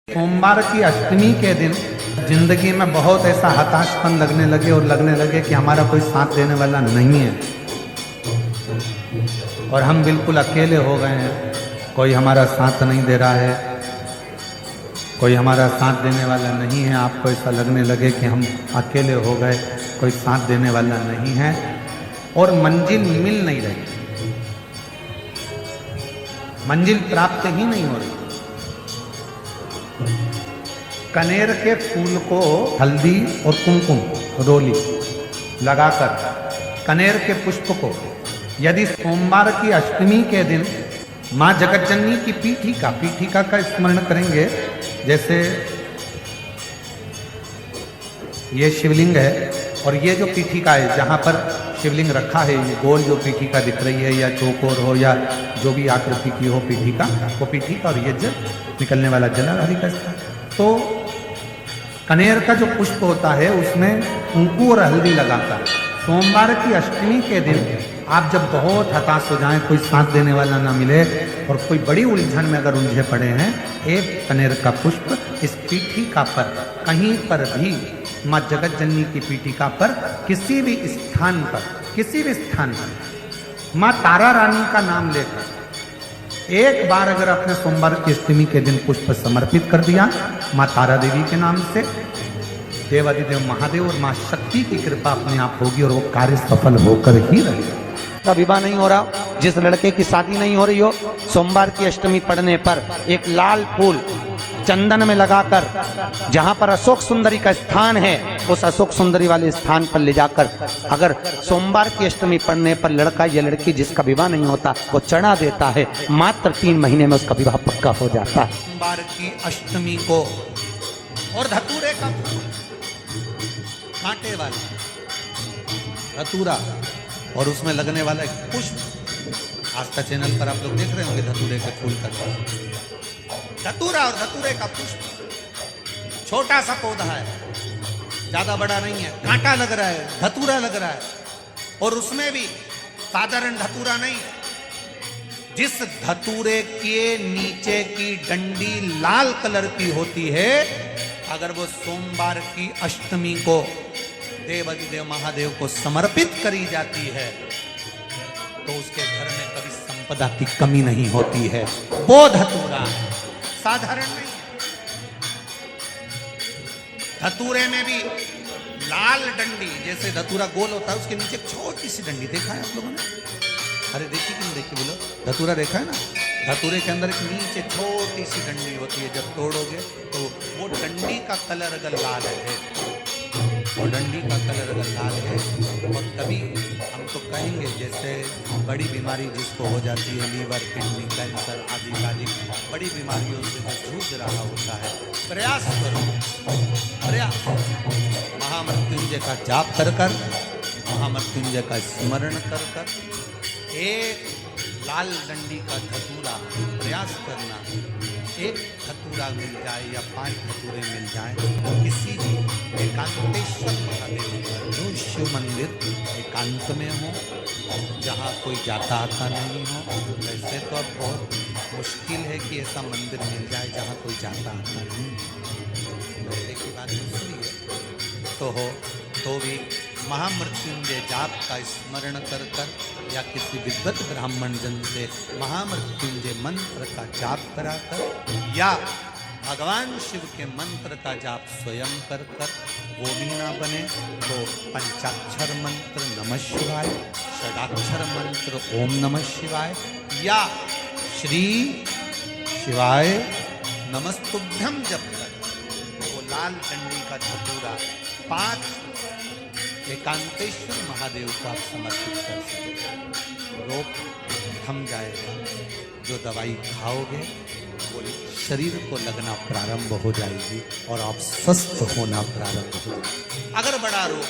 सोमवार की अष्टमी के दिन जिंदगी में बहुत ऐसा हताशपन लगने लगे कि हमारा कोई साथ देने वाला नहीं है और हम बिल्कुल अकेले हो गए हैं। कोई हमारा साथ नहीं दे रहा है, कोई हमारा साथ देने वाला नहीं है। आपको ऐसा लगने लगे कि हम अकेले हो गए, कोई साथ देने वाला नहीं है और मंजिल मिल नहीं रही, मंजिल प्राप्त ही नहीं हो रही। कनेर के फूल को हल्दी और कुमकुम रोली लगाकर कनेर के पुष्प को यदि सोमवार की अष्टमी के दिन माँ जगतजननी की पीठिका का स्मरण करेंगे, जैसे ये शिवलिंग है और ये जो पीठिका है जहाँ पर शिवलिंग रखा है, ये गोल जो पीठिका दिख रही है या चौकोर हो या जो भी आकृति की हो पीठिका, वो पीठिका और ये जल निकलने वाला जलाधारी का स्थान। तो कनेर का जो पुष्प होता है उसमें कुंकू और हल्दी लगाकर सोमवार की अष्टमी के दिन आप जब बहुत हताश हो जाएं, कोई साथ देने वाला ना मिले और कोई बड़ी उलझन में अगर उलझे पड़े हैं, एक कनेर का पुष्प इस पीठिका पर कहीं पर भी माँ जगतजननी की पीठिका पर किसी भी स्थान पर माँ तारा रानी का नाम लेकर एक बार अगर आपने सोमवार की अष्टमी के दिन पुष्प समर्पित कर दिया माँ तारा देवी के नाम से, देवादिदेव महादेव और माँ शक्ति की कृपा अपने आप होगी और वो कार्य सफल होकर ही रहेगा। का विवाह नहीं हो रहा, जिस लड़के की शादी नहीं हो रही हो, सोमवार की अष्टमी पड़ने पर एक लाल फूल चंदन में लगाकर जहां पर अशोक सुंदरी का स्थान है, उस अशोक सुंदरी वाले स्थान पर ले जाकर अगर सोमवार की अष्टमी पड़ने पर लड़का या लड़की जिसका विवाह नहीं होता वो चढ़ा देता है, मात्र 3 महीने में उसका विवाह पक्का हो जाता है। सोमवार की अष्टमी को और धतूरे का फूल, कांटे वाला धतूरा और उसमें लगने वाला एक पुष्प, आस्था चैनल पर आप लोग देख रहे होंगे धतूरे के फूल का धतूरा और धतूरे का पुष्प। छोटा सा पौधा है, ज्यादा बड़ा नहीं है, कांटा लग रहा है, धतूरा लग रहा है और उसमें भी साधारण धतूरा नहीं, जिस धतूरे के नीचे की डंडी लाल कलर की होती है, अगर वो सोमवार की अष्टमी को देवादिदेव महादेव को समर्पित करी जाती है तो उसके घर में कभी संपदा की कमी नहीं होती है। वो धतूरा साधारण नहीं है। धतूरे में भी लाल डंडी, जैसे धतूरा गोल होता है उसके नीचे एक छोटी सी डंडी, देखा है आप लोगों ने? अरे देखी कि नहीं देखी बोलो? धतूरा देखा है ना? धतूरे के अंदर एक नीचे छोटी सी डंडी होती है, जब तोड़ोगे तो वो डंडी का कलर अगर लाल है, और डंडी का कलर अगर लाल है, और तभी हम तो कहेंगे जैसे बड़ी बीमारी जिसको हो जाती है, लीवर, किडनी, कैंसर आदि बड़ी बीमारियों से जो जूझ रहा होता है, प्रयास करो, प्रयास महामृत्युंजय का जाप कर महामृत्युंजय का स्मरण कर एक लाल डंडी का धतूरा प्रयास करना, एक धतूरा मिल जाए या 5 धतूरे मिल जाए, किसी भी एकांतेश्वर महादेव का जो शिव मंदिर एकांत में हो, जहाँ कोई जाता आता नहीं हो। वैसे तो अब बहुत मुश्किल है कि ऐसा मंदिर मिल जाए जहाँ कोई जाता आता नहीं हो, पहले की बात दूसरी है। तो हो तो भी महामृत्युंजय जाप का स्मरण कर या किसी विद्वत ब्राह्मण जन से महामृत्युंजय मंत्र का जाप कराकर या भगवान शिव के मंत्र का जाप स्वयं कर वो भी ना बने तो पंचाक्षर मंत्र नमः शिवाय, षडाक्षर मंत्र ओम नमः शिवाय या श्री शिवाय नमस्तुभ्यम जप कर वो लाल डंडी का धतूरा 5 एकांतेश्वर महादेव को आप समर्पित कर सकते। रोग थम जाएगा, जो दवाई खाओगे वो शरीर को लगना प्रारंभ हो जाएगी और आप स्वस्थ होना प्रारंभ हो जाएगी। अगर बड़ा रोग,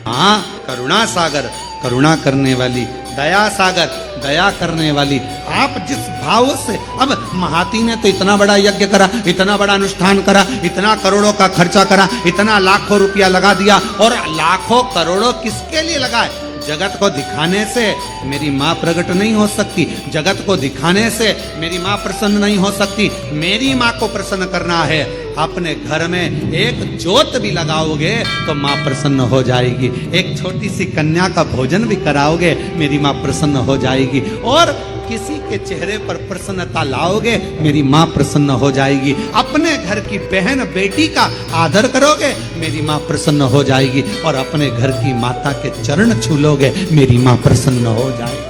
हाँ, करुणा सागर, करुणा करने वाली, दया सागर, दया करने वाली, आप जिस भाव से, अब महाती ने तो इतना बड़ा यज्ञ करा, इतना बड़ा अनुष्ठान करा, इतना करोड़ों का खर्चा करा, इतना लाखों रुपया लगा दिया, और लाखों करोड़ों किसके लिए लगाए? जगत को दिखाने से मेरी माँ प्रकट नहीं हो सकती, जगत को दिखाने से मेरी माँ प्रसन्न नहीं हो सकती। मेरी माँ को प्रसन्न करना है, अपने घर में एक ज्योत भी लगाओगे तो माँ प्रसन्न हो जाएगी। एक छोटी सी कन्या का भोजन भी कराओगे, मेरी माँ प्रसन्न हो जाएगी। और किसी के चेहरे पर प्रसन्नता लाओगे, मेरी माँ प्रसन्न हो जाएगी। अपने घर की बहन बेटी का आदर करोगे, मेरी माँ प्रसन्न हो जाएगी। और अपने घर की माता के चरण छू लोगे, मेरी माँ प्रसन्न हो जाएगी।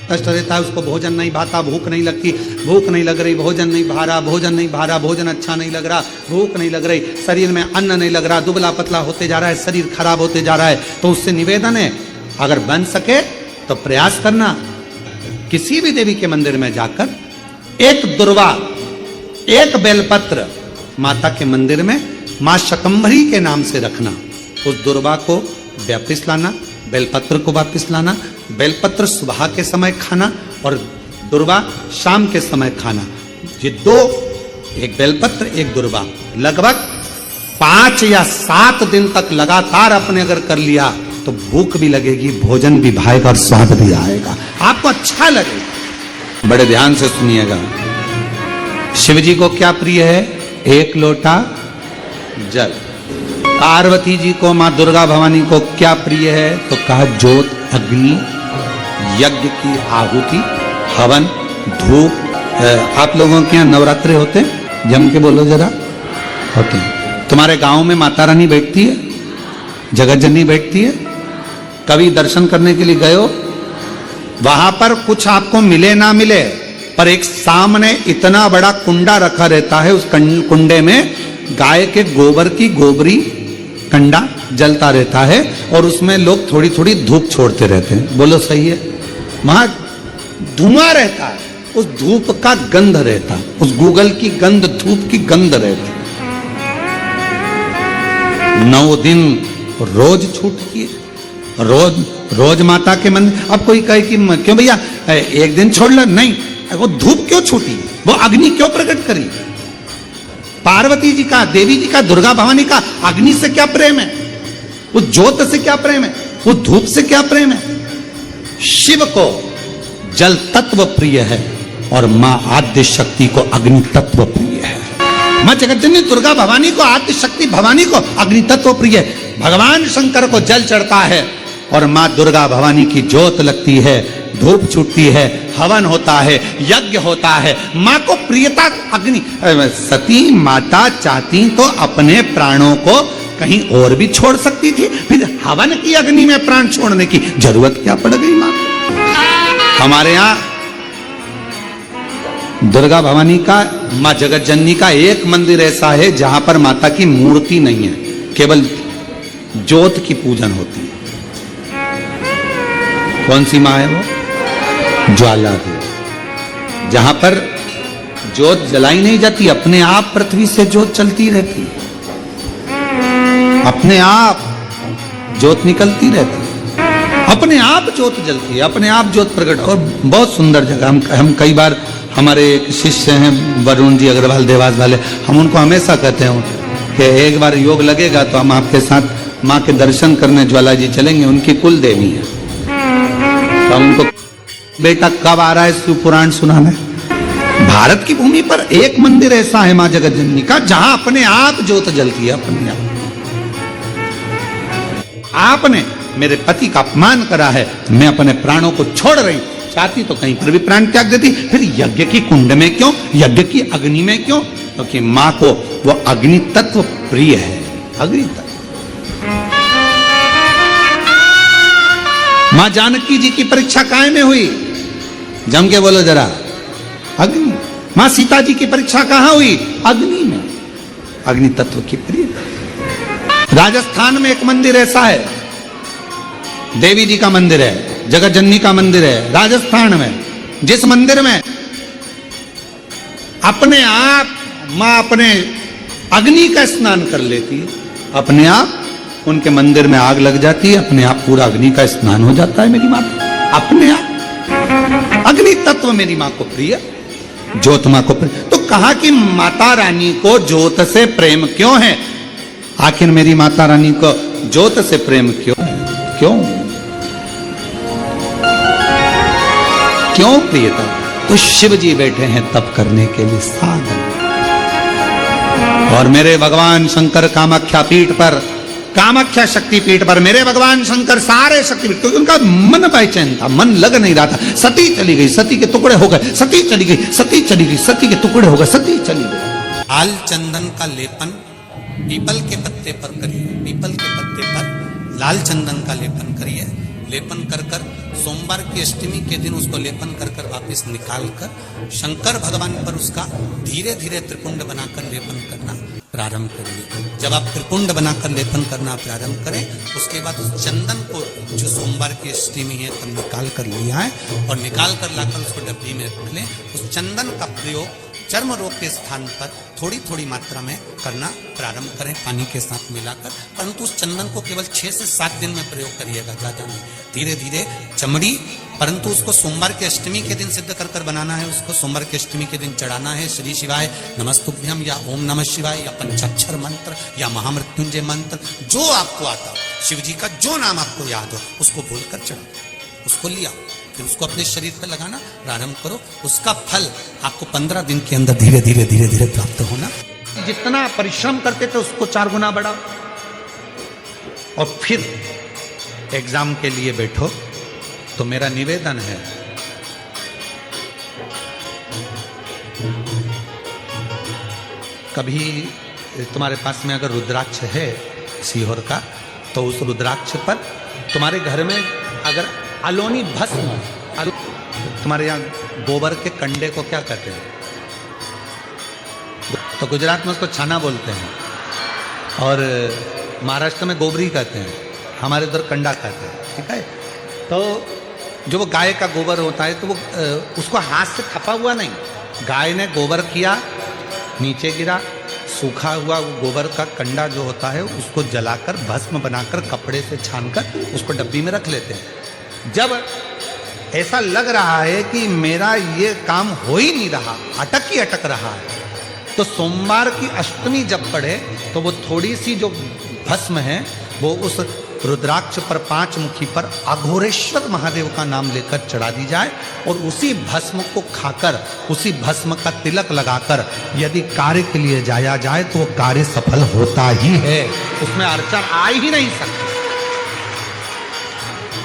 कष्ट रहता है, उसको भोजन नहीं भाता, भूख नहीं लगती, भूख नहीं लग रही, भोजन नहीं भा रहा, भोजन नहीं भा रहा, भोजन अच्छा नहीं लग रहा, भूख नहीं लग रही, शरीर में अन्न नहीं लग रहा, दुबला पतला होते जा रहा है, शरीर खराब होते जा रहा है। तो उससे निवेदन है, अगर बन सके तो प्रयास करना, किसी भी देवी के मंदिर में जाकर एक दुर्वा, एक बेलपत्र माता के मंदिर में माँ शकंभरी के नाम से रखना। उस दुर्वा को वापिस लाना, बेलपत्र को वापिस लाना। बेलपत्र सुबह के समय खाना और दुर्वा शाम के समय खाना। ये दो, एक बेलपत्र एक दुर्वा, लगभग 5 या 7 दिन तक लगातार आपने अगर कर लिया तो भूख भी लगेगी, भोजन भी भाएगा और स्वाद भी आएगा, आपको अच्छा लगेगा। बड़े ध्यान से सुनिएगा। शिव जी को क्या प्रिय है? 1 लोटा जल। पार्वती जी को, माँ दुर्गा भवानी को क्या प्रिय है? तो कहा ज्योत, अग्नि, यज्ञ की आहुति, हवन, धूप। आप लोगों के यहाँ नवरात्रे होते हैं? जम के बोलो जरा। होते हैं। तुम्हारे गांव में माता रानी बैठती है, जगत जननी बैठती है? कभी दर्शन करने के लिए गए हो? वहां पर कुछ आपको मिले ना मिले, पर एक सामने इतना बड़ा कुंडा रखा रहता है, उस कुंडे में गाय के गोबर की गोबरी कंडा जलता रहता है और उसमें लोग थोड़ी थोड़ी धूप छोड़ते रहते हैं। बोलो सही है? वहां धुआं रहता है, उस धूप का गंध रहता है, उस गूगल की गंध, धूप की गंध रहती है। 9 दिन रोज छूटती है, रोज माता के मंदिर। अब कोई कहे कि क्यों भैया एक दिन छोड़ लो, नहीं, वो धूप क्यों छूटी, वो अग्नि क्यों प्रकट करी? पार्वती जी का, देवी जी का, दुर्गा भवानी का अग्नि से क्या प्रेम है? वो ज्योत से क्या प्रेम है? वो धूप से क्या प्रेम है? शिव को जल तत्व प्रिय है और मां आद्य शक्ति को अग्नि तत्व प्रिय है। मां जगतजननी दुर्गा भवानी को, आद्य शक्ति भवानी को अग्नि तत्व प्रिय है। भगवान शंकर को जल चढ़ता है और मां दुर्गा भवानी की ज्योत लगती है, धूप छूटती है, हवन होता है, यज्ञ होता है। मां को प्रियता अग्नि। सती माता चाहती तो अपने प्राणों को कहीं और भी छोड़ सकती थी, फिर हवन की अग्नि में प्राण छोड़ने की जरूरत क्या पड़ गई मां को? हमारे यहां दुर्गा भवानी का, मां जगत जननी का एक मंदिर ऐसा है जहां पर माता की मूर्ति नहीं है, केवल ज्योत की पूजन होती है। कौन सी मां है वो? ज्वाला देवी। जहां पर ज्योत जलाई नहीं जाती, अपने आप पृथ्वी से ज्योत चलती रहती है, अपने आप ज्योत निकलती रहती है, अपने आप ज्योत जलती है, अपने आप ज्योत प्रकट। और बहुत सुंदर जगह। हम कई बार, हमारे एक शिष्य हैं वरुण जी अग्रवाल देवास वाले, हम उनको हमेशा कहते हैं कि एक बार योग लगेगा तो हम आपके साथ माँ के दर्शन करने ज्वाला जी चलेंगे, उनकी कुल देवी है। तो हम उनको, बेटा कब आ रहा है शिव पुराण सुनाने? भारत की भूमि पर एक मंदिर ऐसा है मां जगत जननी का जहां अपने आप ज्योत जलती है, अपने आप। आपने मेरे पति का अपमान करा है, मैं अपने प्राणों को छोड़ रही, चाहती तो कहीं पर भी प्राण त्याग देती, फिर यज्ञ की कुंड में क्यों, यज्ञ की अग्नि में क्यों? क्योंकि मां को वो अग्नि तत्व प्रिय है। अग्नि तत्व। मां जानकी जी की परीक्षा काय में हुई? जम के बोलो जरा। अग्नि। मां सीता जी की परीक्षा कहां हुई? अग्नि में। अग्नि तत्व की प्रिय। राजस्थान में एक मंदिर ऐसा है, देवी जी का मंदिर है, जगत जननी का मंदिर है राजस्थान में, जिस मंदिर में अपने आप मां अपने अग्नि का स्नान कर लेती है, अपने आप उनके मंदिर में आग लग जाती है, अपने आप पूरा अग्नि का स्नान हो जाता है मेरी मां को, अपने आप। अग्नि तत्व मेरी मां को प्रिय, ज्योत मां को प्रिय। तो कहा कि माता रानी को ज्योत से प्रेम क्यों है? आखिर मेरी माता रानी को ज्योत से प्रेम क्यों है? क्यों क्यों प्रियता? तो शिव जी बैठे हैं तप करने के लिए साधन। और मेरे भगवान शंकर कामाख्या पीठ पर, कामाख्या शक्ति पीठ पर मेरे भगवान शंकर सारे शक्तिपीठ, क्योंकि उनका मन बेचैन था, मन लग नहीं रहा था। सती चली गई, सती के टुकड़े हो गए, सती चली गई, सती चली गई, सती के टुकड़े हो गए, सती चली गई। लाल चंदन का लेपन पीपल के पत्ते पर करिए, पीपल के पत्ते पर लाल चंदन का लेपन करिए। लेपन कर कर सोमवार की अष्टमी के दिन उसको लेपन कर कर वापस निकाल कर शंकर भगवान पर उसका धीरे धीरे त्रिपुंड बनाकर लेपन करना प्रारंभ करिए। जब आप त्रिपुंड बनाकर लेपन करना प्रारंभ करें, उसके बाद उस चंदन को जो सोमवार की अष्टमी है तब निकाल कर लिया है और निकाल कर लाकर उसको डब्बी में रख लें। उस चंदन का प्रयोग चर्म रोग के स्थान पर थोड़ी थोड़ी मात्रा में करना प्रारंभ करें, पानी के साथ मिलाकर। परंतु उस चंदन को केवल 6 से 7 दिन में प्रयोग करिएगा, ज्यादा नहीं, धीरे धीरे चमड़ी। परंतु उसको सोमवार की अष्टमी के दिन सिद्ध कर कर बनाना है, उसको सोमवार की अष्टमी के दिन चढ़ाना है। श्री शिवाय नमस्तुभ्यम या ओम नमः शिवाय या पंचाक्षर मंत्र या महामृत्युंजय मंत्र, जो आपको आता हो, शिव जी का जो नाम आपको याद हो उसको बोलकर चढ़ाओ, उसको लिया, फिर उसको अपने शरीर पर लगाना प्रारंभ करो। उसका फल आपको 15 दिन के अंदर धीरे धीरे धीरे धीरे प्राप्त होना। जितना परिश्रम करते थे उसको 4 गुना बढ़ाओ और फिर एग्जाम के लिए बैठो। तो मेरा निवेदन है, कभी तुम्हारे पास में अगर रुद्राक्ष है सीहोर का, तो उस रुद्राक्ष पर तुम्हारे घर में अगर अलोनी भस्म, तुम्हारे यहाँ गोबर के कंडे को क्या कहते हैं? तो गुजरात में उसको छाना बोलते हैं और महाराष्ट्र में गोबरी कहते हैं, हमारे उधर कंडा कहते हैं, ठीक है। तो जो वो गाय का गोबर होता है तो वो उसको हाथ से थपा हुआ नहीं, गाय ने गोबर किया, नीचे गिरा, सूखा हुआ वो गोबर का कंडा जो होता है उसको जलाकर भस्म बनाकर कपड़े से छानकर उसको डब्बी में रख लेते हैं। जब ऐसा लग रहा है कि मेरा ये काम हो ही नहीं रहा, अटक ही अटक रहा है, तो सोमवार की अष्टमी जब पड़े तो वो थोड़ी सी जो भस्म है वो उस रुद्राक्ष पर 5 मुखी पर अघोरेश्वर महादेव का नाम लेकर चढ़ा दी जाए और उसी भस्म को खाकर, उसी भस्म का तिलक लगाकर यदि कार्य के लिए जाया जाए तो वो कार्य सफल होता ही है, उसमें अड़चन आ ही नहीं सकती,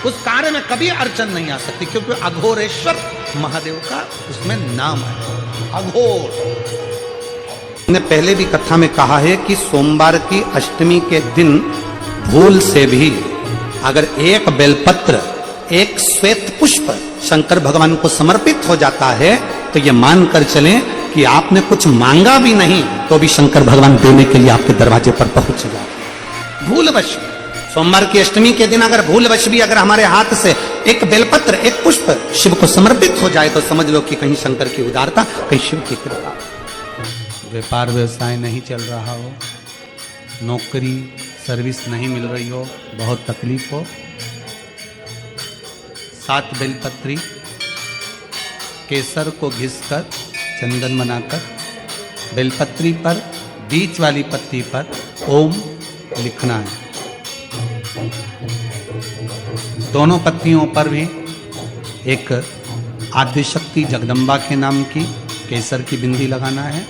उस कार्य में कभी अड़चन नहीं आ सकती, क्योंकि अघोरेश्वर महादेव का उसमें नाम है, अघोर। मैंने पहले भी कथा में कहा है कि सोमवार की अष्टमी के दिन भूल से भी अगर एक बेलपत्र, एक श्वेत पुष्प शंकर भगवान को समर्पित हो जाता है तो ये मानकर चलें कि आपने कुछ मांगा भी नहीं तो भी शंकर भगवान देने के लिए आपके दरवाजे पर पहुंच जाते। भूलवश सोमवार की अष्टमी के दिन अगर भूलवश भी अगर हमारे हाथ से एक बेलपत्र, एक पुष्प शिव को समर्पित हो जाए तो समझ लो कि कहीं शंकर की उदारता, कहीं शिव की कृपा। व्यापार व्यवसाय नहीं चल रहा हो, नौकरी सर्विस नहीं मिल रही हो, बहुत तकलीफ हो, 7 बेलपत्री केसर को घिसकर चंदन बनाकर बेलपत्री पर बीच वाली पत्ती पर ओम लिखना है। दोनों पत्तियों पर भी एक आदिशक्ति जगदम्बा के नाम की केसर की बिंदी लगाना है,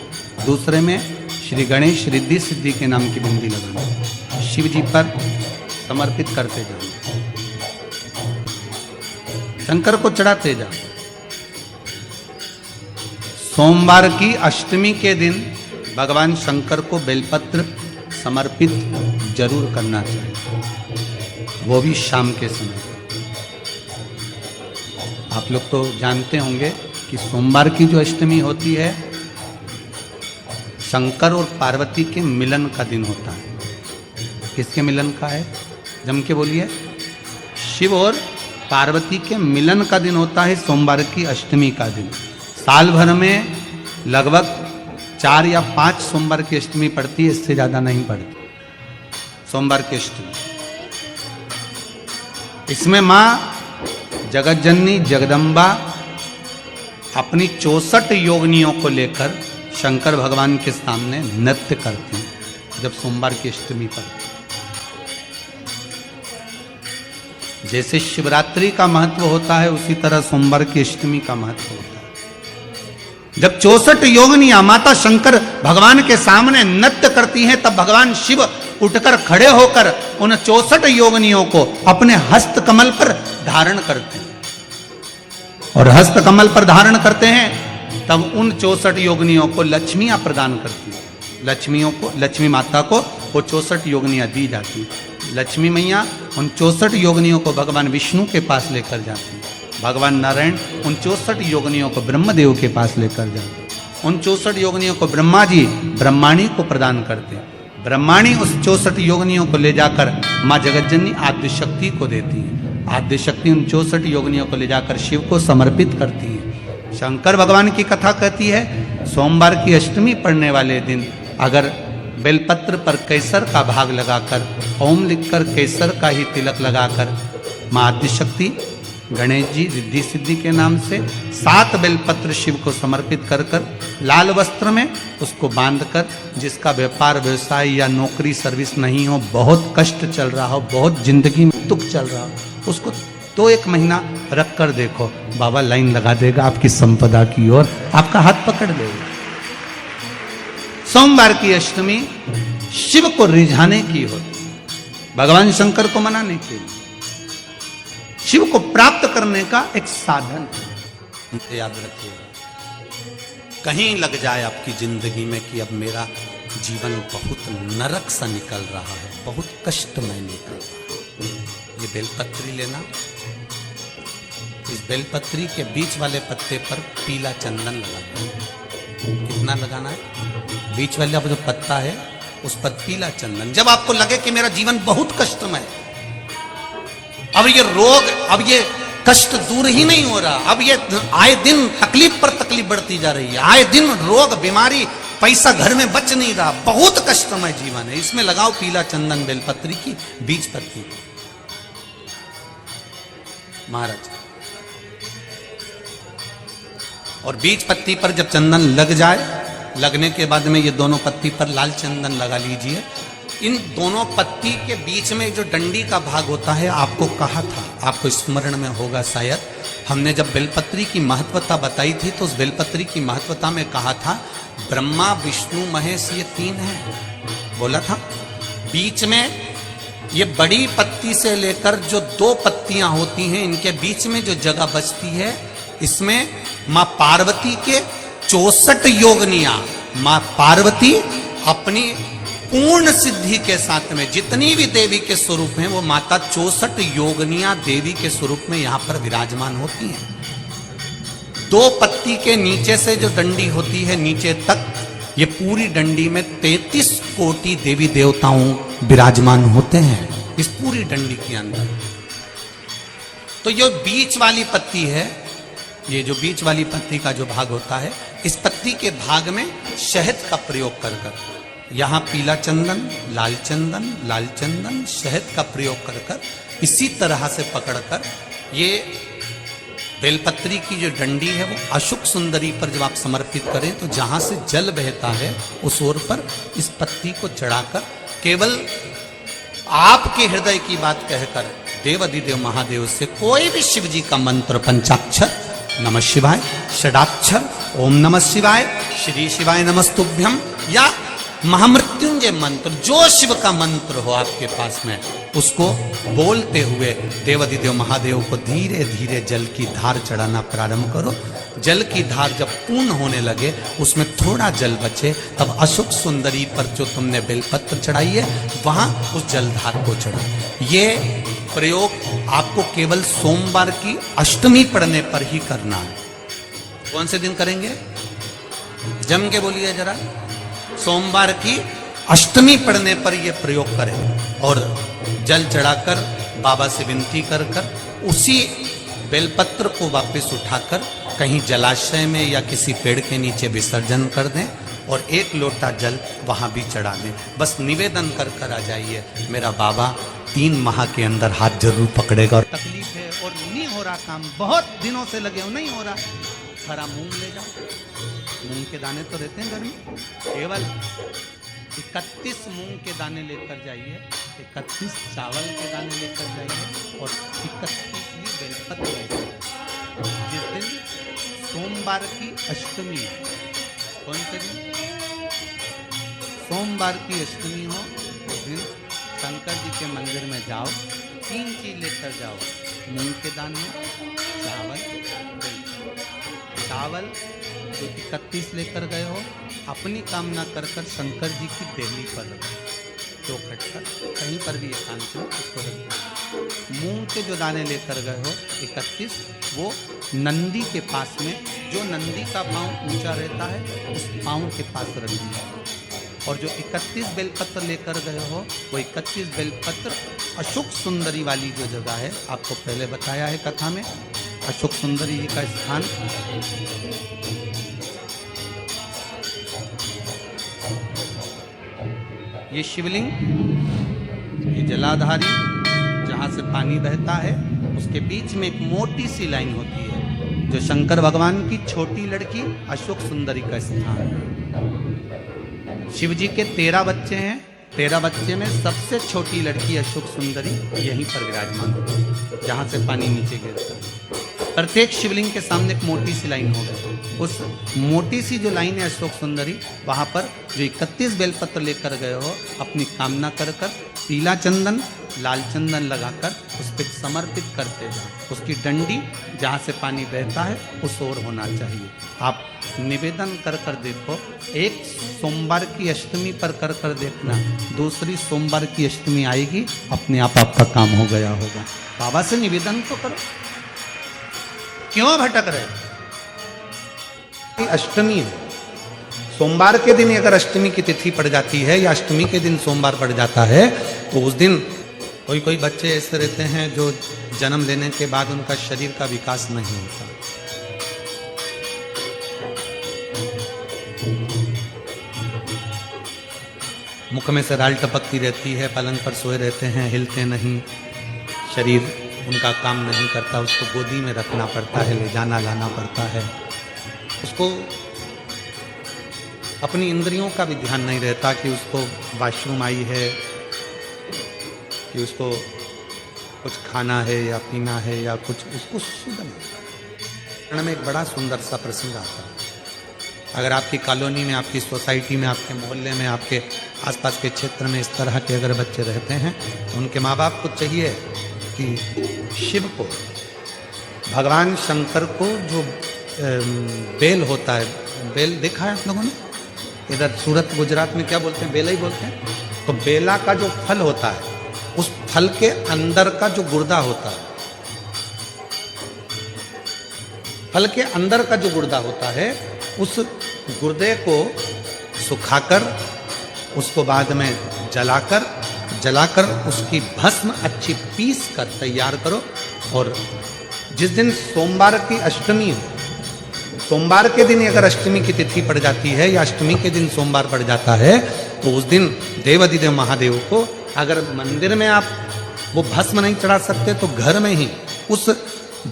दूसरे में श्री गणेश रिद्धि सिद्धि के नाम की बिंदी लगाना है। शिव जी पर समर्पित करते जाओ, शंकर को चढ़ाते जाओ। सोमवार की अष्टमी के दिन भगवान शंकर को बेलपत्र समर्पित जरूर करना चाहिए, वो भी शाम के समय। आप लोग तो जानते होंगे कि सोमवार की जो अष्टमी होती है शंकर और पार्वती के मिलन का दिन होता है। किसके मिलन का है? जम के बोलिए। शिव और पार्वती के मिलन का दिन होता है सोमवार की अष्टमी का दिन। साल भर में लगभग 4 या 5 सोमवार की अष्टमी पड़ती है, इससे ज्यादा नहीं पड़ती सोमवार की अष्टमी। इसमें मां जगत जननी जगदम्बा अपनी 64 योगिनियों को लेकर शंकर भगवान के सामने नृत्य करती हैं जब सोमवार की अष्टमी पड़ती। जैसे शिवरात्रि का महत्व होता है उसी तरह सोमवार की अष्टमी का महत्व होता है। जब 64 योगिनियां माता शंकर भगवान के सामने नृत्य करती हैं, तब भगवान शिव उठकर खड़े होकर उन 64 योगिनियों को अपने हस्त कमल पर धारण करते हैं। और हस्त कमल पर धारण करते हैं तब उन 64 योगिनियों को लक्ष्मियां प्रदान करती हैं। लक्ष्मियों को, लक्ष्मी माता को वो 64 योगिनियां दी जाती हैं। लक्ष्मी मैया उन 64 योगिनियों को भगवान विष्णु के पास लेकर जाती हैं। भगवान नारायण उन 64 योगिनियों को ब्रह्मदेव के पास लेकर जाते हैं। उन 64 योगिनियों को ब्रह्मा जी ब्रह्माणी को प्रदान करते हैं। ब्रह्माणी उस 64 योगिनियों को ले जाकर माँ जगतजननी आद्य शक्ति को देती है। आद्य शक्ति उन 64 योगिनियों को ले जाकर शिव को समर्पित करती है। शंकर भगवान की कथा कहती है, सोमवार की अष्टमी पड़ने वाले दिन अगर बेलपत्र पर केसर का भाग लगाकर, ओम लिखकर केसर का ही तिलक लगाकर माँ आद्य शक्ति गणेश जी रिद्धि सिद्धि के नाम से 7 बेलपत्र शिव को समर्पित कर कर लाल वस्त्र में उसको बांधकर, जिसका व्यापार व्यवसाय या नौकरी सर्विस नहीं हो, बहुत कष्ट चल रहा हो, बहुत जिंदगी में दुख चल रहा हो, उसको 1 महीना रख कर देखो, बाबा लाइन लगा देगा आपकी संपदा की ओर, आपका हाथ पकड़ लेगा। सोमवार की अष्टमी शिव को रिझाने की होती, भगवान शंकर को मनाने के लिए, शिव को प्राप्त करने का एक साधन है। याद रखिएगा, कहीं लग जाए आपकी जिंदगी में कि अब मेरा जीवन बहुत नरक सा निकल रहा है, बहुत कष्टमय निकल रहा है, ये बेलपत्री लेना, इस बेलपत्री के बीच वाले पत्ते पर पीला चंदन लगाना। कितना लगाना है? बीच वाला जो पत्ता है उस पर पीला चंदन। जब आपको लगे कि मेरा जीवन बहुत कष्टमय, अब ये रोग, अब ये कष्ट दूर ही नहीं हो रहा, अब ये आए दिन तकलीफ पर तकलीफ बढ़ती जा रही है, आए दिन रोग बीमारी, पैसा घर में बच नहीं रहा, बहुत कष्टमय जीवन है, इसमें लगाओ पीला चंदन बेलपत्री की बीज पत्ती महाराज। और बीज पत्ती पर जब चंदन लग जाए, लगने के बाद में ये दोनों पत्ती पर लाल चंदन लगा लीजिए। इन दोनों पत्ती के बीच में जो डंडी का भाग होता है, आपको कहा था, आपको स्मरण में होगा शायद, हमने जब बेलपत्री की महत्वता बताई थी तो उस बेलपत्री की महत्वता में कहा था ब्रह्मा विष्णु महेश ये 3 हैं, बोला था। बीच में ये बड़ी पत्ती से लेकर जो 2 पत्तियां होती हैं, इनके बीच में जो जगह बचती है, इसमें माँ पार्वती के 64 योगिनियां, माँ पार्वती अपनी पूर्ण सिद्धि के साथ में जितनी भी देवी के स्वरूप हैं, वो माता 64 योगिनियां देवी के स्वरूप में यहां पर विराजमान होती हैं। 2 पत्ती के नीचे से जो डंडी होती है नीचे तक, ये पूरी डंडी में 33 कोटि देवी देवताओं विराजमान होते हैं इस पूरी डंडी के अंदर। तो ये बीच वाली पत्ती है, ये जो बीच वाली पत्ती का जो भाग होता है, इस पत्ती के भाग में शहद का प्रयोग कर कर, यहाँ पीला चंदन, लाल चंदन, लाल चंदन, शहद का प्रयोग कर कर, इसी तरह से पकड़कर ये बेलपत्री की जो डंडी है वो अशुक सुंदरी पर जब आप समर्पित करें तो जहां से जल बहता है उस ओर पर इस पत्ती को चढ़ाकर केवल आपके हृदय की बात कहकर देवाधिदेव महादेव से कोई भी शिव जी का मंत्र, पंचाक्षर नमः शिवाय, षडाक्षर ओम नमः शिवाय, श्री शिवाय नमस्तुभ्यम, या महामृत्युंजय मंत्र, जो शिव का मंत्र हो आपके पास में, उसको बोलते हुए देवाधिदेव महादेव को धीरे धीरे जल की धार चढ़ाना प्रारंभ करो। जल की धार जब पूर्ण होने लगे, उसमें थोड़ा जल बचे, तब अशुक सुंदरी पर जो तुमने बेलपत्र चढ़ाई है वहां उस जलधार को चढ़ाओ। ये प्रयोग आपको केवल सोमवार की अष्टमी पड़ने पर ही करना है। कौन से दिन करेंगे? जम के बोलिए जरा। सोमवार की अष्टमी पड़ने पर यह प्रयोग करें और जल चढ़ाकर बाबा से विनती कर कर उसी बेलपत्र को वापस उठाकर कहीं जलाशय में या किसी पेड़ के नीचे विसर्जन कर दें और 1 लोटा जल वहां भी चढ़ा दें। बस निवेदन कर कर आ जाइए, मेरा बाबा 3 माह के अंदर हाथ जरूर पकड़ेगा। और तकलीफ है और नहीं हो रहा काम, बहुत दिनों से लगे हो, नहीं हो रहा, हरा मूंग ले जाओ, मूंग के दाने तो रहते हैं घर में, केवल 31 मूंग के दाने लेकर जाइए, 31 चावल के दाने लेकर जाइए और 31 ही बेलपत्र लेकर। जिस दिन सोमवार की अष्टमी, कौन से दिन? सोमवार की अष्टमी हो उस दिन शंकर जी के मंदिर में जाओ, 3 चीज लेकर जाओ, मूंग के दाने, चावल, चावल जो 31 लेकर गए हो, अपनी कामना कर कर शंकर जी की देहली पर रखो, चौखट पर कहीं पर भी एकांत में उसको रख दो। मूंग के जो दाने लेकर गए हो 31, वो नंदी के पास में, जो नंदी का पांव ऊंचा रहता है उस पांव के पास रख दिया। और जो 31 बेलपत्र लेकर गए हो वो 31 बेलपत्र अशोक सुंदरी वाली जो जगह है, आपको पहले बताया है कथा में, अशोक सुंदरी जी का स्थान, ये शिवलिंग, ये जलाधारी जहाँ से पानी बहता है, उसके बीच में एक मोटी सी लाइन होती है जो शंकर भगवान की छोटी लड़की अशोक सुंदरी का स्थान है। शिव जी के 13 बच्चे हैं, 13 बच्चे में सबसे छोटी लड़की अशोक सुंदरी यहीं पर विराजमान होती है जहाँ से पानी नीचे गिरता है। प्रत्येक शिवलिंग के सामने एक मोटी सी लाइन होगी, उस मोटी सी जो लाइन है अशोक सुंदरी, वहाँ पर जो 31 बेलपत्र लेकर गए हो, अपनी कामना कर कर पीला चंदन लाल चंदन लगाकर उस पर समर्पित करते जाओ। उसकी डंडी जहाँ से पानी बहता है उस ओर होना चाहिए। आप निवेदन कर कर देखो, एक सोमवार की अष्टमी पर कर कर देखना, दूसरी सोमवार की अष्टमी आएगी, अपने आप आपका काम हो गया होगा। बाबा से निवेदन तो करो, क्यों भटक रहे? अष्टमी है, सोमवार के दिन अगर अष्टमी की तिथि पड़ जाती है या अष्टमी के दिन सोमवार पड़ जाता है तो उस दिन कोई बच्चे ऐसे रहते हैं जो जन्म लेने के बाद उनका शरीर का विकास नहीं होता। मुख में से राल टपकती रहती है, पलंग पर सोए रहते हैं, हिलते नहीं, शरीर उनका काम नहीं करता, उसको गोदी में रखना पड़ता है, ले जाना लाना पड़ता है, उसको अपनी इंद्रियों का भी ध्यान नहीं रहता कि उसको वॉशरूम आई है, कि उसको कुछ खाना है या पीना है या कुछ, उसको शुद्ध नहीं। में एक बड़ा सुंदर सा प्रसंग आता है। अगर आपकी कॉलोनी में, आपकी सोसाइटी में, आपके मोहल्ले में, आपके आसपास के क्षेत्र में इस तरह के अगर बच्चे रहते हैं तो उनके माँ बाप को चाहिए कि शिव को, भगवान शंकर को जो बेल होता है, बेल देखा है आप लोगों ने? इधर सूरत गुजरात में क्या बोलते हैं? बेला ही बोलते हैं। तो बेला का जो फल होता है, उस फल के अंदर का जो गुर्दा होता है, फल के अंदर का जो गुर्दा होता है, उस गुर्दे को सुखाकर उसको बाद में जलाकर उसकी भस्म अच्छी पीस कर तैयार करो। और जिस दिन सोमवार की अष्टमी हो, सोमवार के दिन अगर अष्टमी की तिथि पड़ जाती है या अष्टमी के दिन सोमवार पड़ जाता है तो उस दिन देवाधिदेव महादेव को, अगर मंदिर में आप वो भस्म नहीं चढ़ा सकते तो घर में ही उस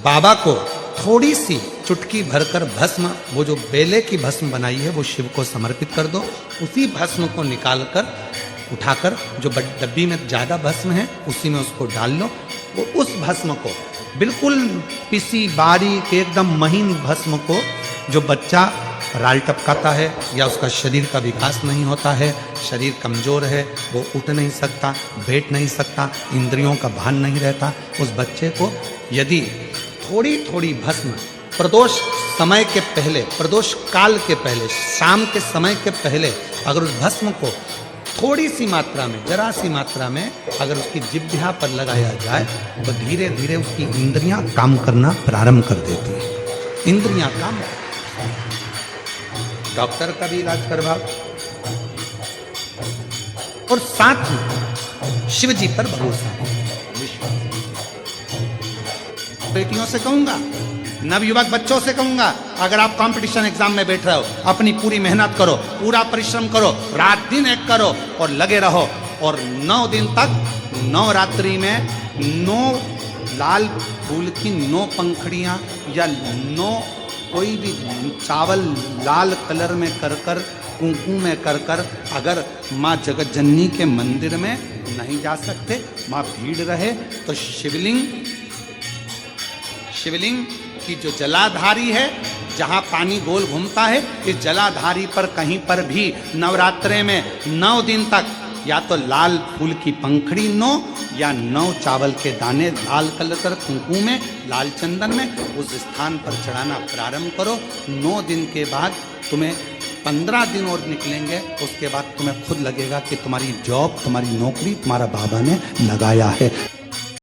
बाबा को थोड़ी सी चुटकी भरकर भस्म, वो जो बेले की भस्म बनाई है वो शिव को समर्पित कर दो। उसी भस्म को निकालकर उठाकर, जो डब्बी में ज़्यादा भस्म है उसी में उसको डाल लो। वो उस भस्म को बिल्कुल पिसी बारीक एकदम महीन भस्म को, जो बच्चा राल टपकाता है या उसका शरीर का विकास नहीं होता है, शरीर कमज़ोर है, वो उठ नहीं सकता, बैठ नहीं सकता, इंद्रियों का भान नहीं रहता, उस बच्चे को यदि थोड़ी थोड़ी भस्म प्रदोष समय के पहले, प्रदोष काल के पहले, शाम के समय के पहले अगर उस भस्म को थोड़ी सी मात्रा में, जरा सी मात्रा में अगर उसकी जिह्वा पर लगाया जाए तो धीरे धीरे उसकी इंद्रियां काम करना प्रारंभ कर देती है। इंद्रियां काम, डॉक्टर का भी इलाज करवाओ और साथ में शिव जी पर भरोसा, विश्वास। बेटियों से कहूंगा, नवयुवक बच्चों से कहूंगा, अगर आप कंपटीशन एग्जाम में बैठ रहे हो, अपनी पूरी मेहनत करो, पूरा परिश्रम करो, रात दिन एक करो और लगे रहो। और 9 दिन तक, 9 रात्रि में 9 लाल फूल की 9 पंखड़ियां या 9 कोई भी चावल लाल कलर में कर कर, कुंकू में कर कर, अगर माँ जगत जननी के मंदिर में नहीं जा सकते, माँ भीड़ रहे तो शिवलिंग की जो जलाधारी है जहां पानी गोल घूमता है, इस जलाधारी पर कहीं पर भी नवरात्रे में 9 दिन तक या तो लाल फूल की पंखड़ी 9 या 9 चावल के दाने लाल कलर कुंकुम में, लाल चंदन में उस स्थान पर चढ़ाना प्रारंभ करो। 9 दिन के बाद तुम्हें 15 दिन और निकलेंगे, उसके बाद तुम्हें खुद लगेगा कि तुम्हारी जॉब, तुम्हारी नौकरी तुम्हारा बाबा ने लगाया है।